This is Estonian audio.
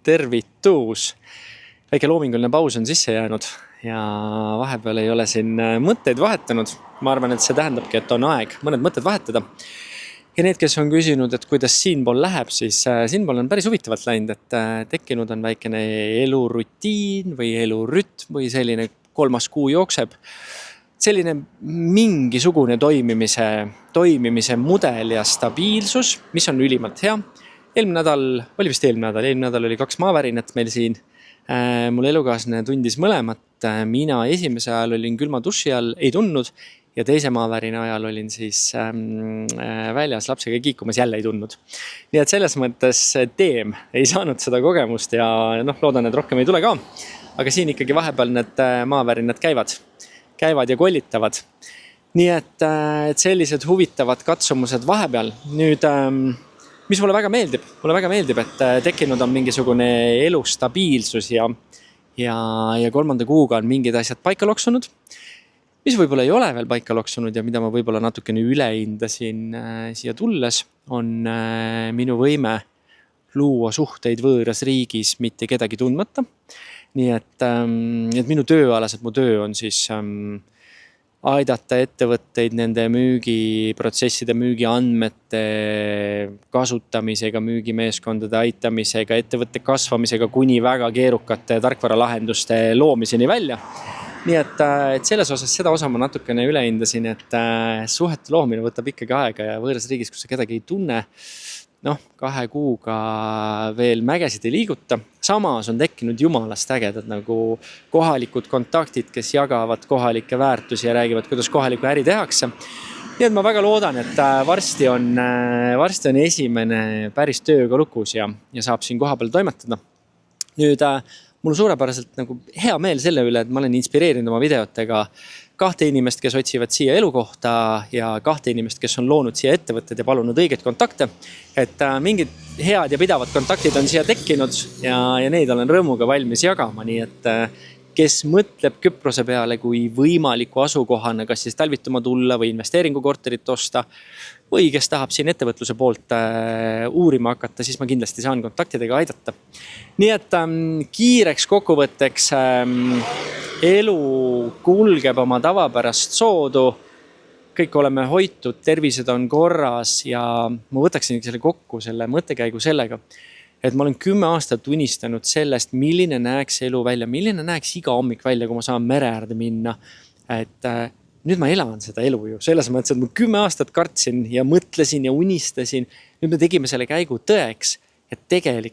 Tervitus! Väike loominguline paus on sisse jäänud ja vahepeal ei ole siin mõtteid vahetanud. Ma arvan, et see tähendabki, et on aeg mõned mõtted vahetada. Ja need, kes on küsinud, et kuidas siinpool läheb, siis siinpool on päris huvitavalt läinud, et tekkinud on väikene elurutiin või elurütm või selline 3. kuu jookseb. Selline mingisugune toimimise mudel ja stabiilsus, mis on ülimalt hea. Eelmine nädal oli 2 maavärinat meil siin. Mul elukaaslane tundis mõlemat. Mina esimese ajal olin külma duši all, ei tundnud. Ja teise maavärina ajal olin siis väljas lapsega kiikumas, jälle ei tundnud. Nii et selles mõttes teem ei saanud seda kogemust ja loodan, et rohkem ei tule ka. Aga siin ikkagi vahepeal need maavärinad käivad ja kollitavad. Nii et sellised huvitavad katsumused vahepeal. Nüüd, mis mulle väga meeldib? Mulle väga meeldib, et tekkinud on mingisugune elustabiilsus ja 3. kuuga on mingid asjad paika loksunud, mis võib-olla ei ole veel paika loksunud ja mida ma võib-olla natukene ülehindasin siia tulles, on minu võime luua suhteid võõras riigis mitte kedagi tundmata. Nii et minu tööalased, mu töö on siis aidata ettevõtteid nende müügiprotsesside, müügiandmete kasutamisega, müügimeeskondade aitamisega, ettevõtte kasvamisega kuni väga keerukate tarkvaralahenduste loomiseni välja. Nii et selles osas seda osa ma natukene ülehindasin, et suhete loomine võtab ikkagi aega ja võõras riigis, kus sa kedagi ei tunne, 2 kuuga veel mägesid ei liiguta. Samas on tekkinud jumalast ägedad nagu kohalikud kontaktid, kes jagavad kohalikke väärtusi ja räägivad, kuidas kohalikku äri tehakse. Nii et ma väga loodan, et varsti on esimene päris tööga lukus ja saab siin kohapeal toimetada. Nüüd mul suurepäraselt nagu hea meel selle üle, et ma olen inspireerinud oma videotega 2 inimest, kes otsivad siia elukohta ja 2 inimest, kes on loonud siia ettevõtted ja palunud õigeid kontakte. Et mingid head ja pidavad kontaktid on siia tekkinud ja neid olen rõõmuga valmis jagama. Nii et kes mõtleb Küprose peale kui võimaliku asukohana, kas siis talvituma tulla või investeeringukorterit osta või kes tahab siin ettevõtluse poolt uurima hakata, siis ma kindlasti saan kontaktidega aidata. Nii et kiireks kokkuvõtteks elu kulgeb oma tavapärast soodu. Kõik oleme hoitud, tervised on korras ja ma võtaksin selle kokku selle mõttekäigu sellega, et ma olen 10 aastat unistanud sellest, milline näeks elu välja, milline näeks iga hommik välja, kui ma saan mere äärde minna. Et nüüd ma elan seda elu ju. Selles mõttes, et ma 10 aastat kartsin ja mõtlesin ja unistasin. Nüüd me tegime selle käigu tõeks, et tegelikult